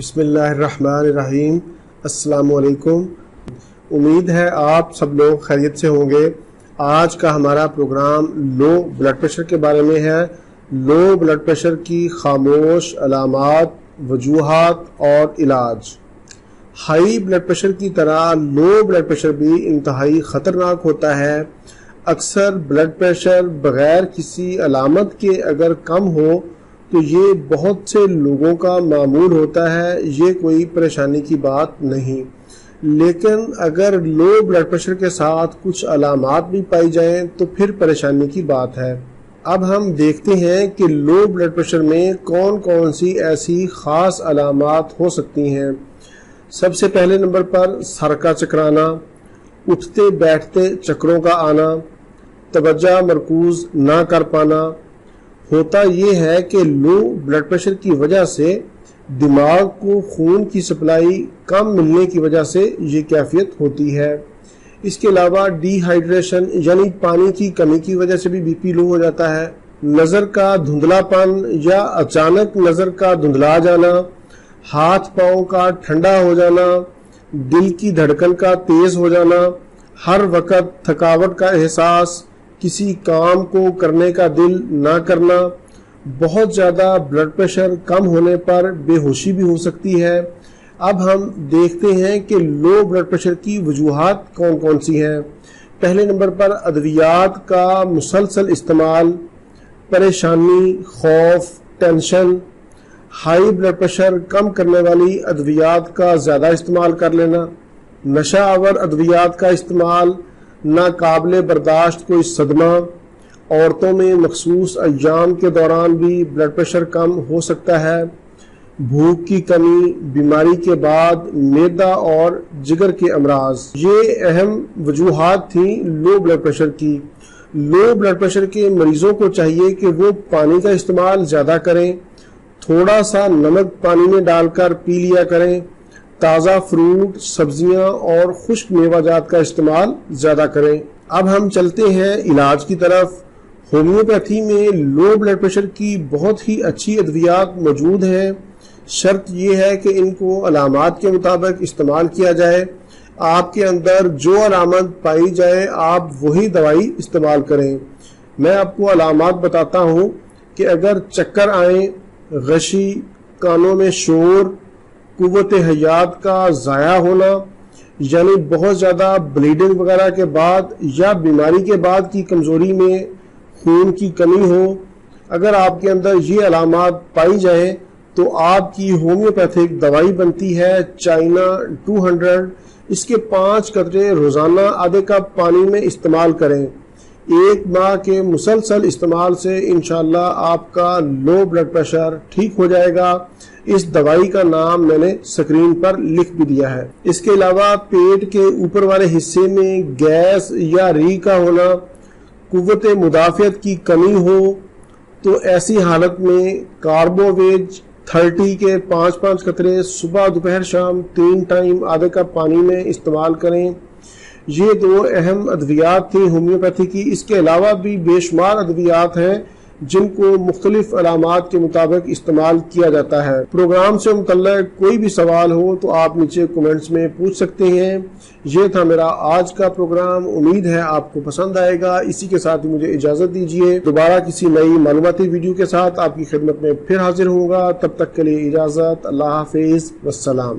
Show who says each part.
Speaker 1: بسم اللہ الرحمن الرحیم۔ السلام علیکم۔ امید ہے آپ سب لوگ خیریت سے ہوں گے۔ آج کا ہمارا پروگرام لو بلڈ پریشر کے بارے میں ہے۔ لو بلڈ پریشر کی خاموش علامات، وجوہات اور علاج۔ ہائی بلڈ پریشر کی طرح لو بلڈ پریشر بھی انتہائی خطرناک ہوتا ہے۔ اکثر بلڈ پریشر بغیر کسی علامت کے اگر کم ہو تو یہ بہت سے لوگوں کا معمول ہوتا ہے، یہ کوئی پریشانی کی بات نہیں۔ لیکن اگر لو بلڈ پریشر کے ساتھ کچھ علامات بھی پائی جائیں تو پھر پریشانی کی بات ہے۔ اب ہم دیکھتے ہیں کہ لو بلڈ پریشر میں کون کون سی ایسی خاص علامات ہو سکتی ہیں۔ سب سے پہلے نمبر پر سر کا چکرانا، اٹھتے بیٹھتے چکروں کا آنا، توجہ مرکوز نہ کر پانا۔ ہوتا یہ ہے کہ لو بلڈ پریشر کی وجہ سے دماغ کو خون کی سپلائی کم ملنے کی وجہ سے یہ کیفیت ہوتی ہے۔ اس کے علاوہ ڈی ہائیڈریشن یعنی پانی کی کمی کی وجہ سے بھی بی پی لو ہو جاتا ہے۔ نظر کا دھندلا پن یا اچانک نظر کا دھندلا جانا، ہاتھ پاؤں کا ٹھنڈا ہو جانا، دل کی دھڑکن کا تیز ہو جانا، ہر وقت تھکاوٹ کا احساس، کسی کام کو کرنے کا دل نہ کرنا۔ بہت زیادہ بلڈ پریشر کم ہونے پر بے ہوشی بھی ہو سکتی ہے۔ اب ہم دیکھتے ہیں کہ لو بلڈ پریشر کی وجوہات کون کون سی ہیں۔ پہلے نمبر پر ادویات کا مسلسل استعمال، پریشانی، خوف، ٹینشن۔ ہائی بلڈ پریشر کم کرنے والی ادویات کا زیادہ استعمال کر لینا، نشہ آور ادویات کا استعمال، ناقابل برداشت کوئی صدمہ۔ عورتوں میں مخصوص ایام کے دوران بھی بلڈ پریشر کم ہو سکتا ہے۔ بھوک کی کمی، بیماری کے بعد معدہ اور جگر کے امراض، یہ اہم وجوہات تھیں لو بلڈ پریشر کی۔ لو بلڈ پریشر کے مریضوں کو چاہیے کہ وہ پانی کا استعمال زیادہ کریں، تھوڑا سا نمک پانی میں ڈال کر پی لیا کریں، تازہ فروٹ، سبزیاں اور خشک میوہ جات کا استعمال زیادہ کریں۔ اب ہم چلتے ہیں علاج کی طرف۔ ہومیوپیتھی میں لو بلڈ پریشر کی بہت ہی اچھی ادویات موجود ہیں۔ شرط یہ ہے کہ ان کو علامات کے مطابق استعمال کیا جائے۔ آپ کے اندر جو علامت پائی جائے آپ وہی دوائی استعمال کریں۔ میں آپ کو علامات بتاتا ہوں کہ اگر چکر آئیں، غشی، کانوں میں شور، قوت حیات کا ضائع ہونا یعنی بہت زیادہ بلیڈنگ وغیرہ کے بعد یا بیماری کے بعد کی کمزوری میں خون کی کمی ہو، اگر آپ کے اندر یہ علامات پائی جائیں تو آپ کی ہومیوپیتھک دوائی بنتی ہے چائنا 200۔ اس کے 5 قطرے روزانہ آدھے کپ پانی میں استعمال کریں۔ 1 ماہ کے مسلسل استعمال سے انشاءاللہ آپ کا لو بلڈ پریشر ٹھیک ہو جائے گا۔ اس دوائی کا نام میں نے سکرین پر لکھ بھی دیا ہے۔ اس کے علاوہ پیٹ کے اوپر والے حصے میں گیس یا ری کا ہونا، قوت مدافعت کی کمی ہو تو ایسی حالت میں کاربوویج 30 کے 5 قطرے صبح دوپہر شام 3 ٹائم آدھے کپ پانی میں استعمال کریں۔ یہ 2 اہم ادویات تھیں ہومیوپیتھی کی۔ اس کے علاوہ بھی بے شمار ادویات ہیں جن کو مختلف علامات کے مطابق استعمال کیا جاتا ہے۔ پروگرام سے متعلق کوئی بھی سوال ہو تو آپ نیچے کومنٹس میں پوچھ سکتے ہیں۔ یہ تھا میرا آج کا پروگرام، امید ہے آپ کو پسند آئے گا۔ اسی کے ساتھ مجھے اجازت دیجیے، دوبارہ کسی نئی معلوماتی ویڈیو کے ساتھ آپ کی خدمت میں پھر حاضر ہوں گا۔ تب تک کے لیے اجازت، اللہ حافظ، والسلام۔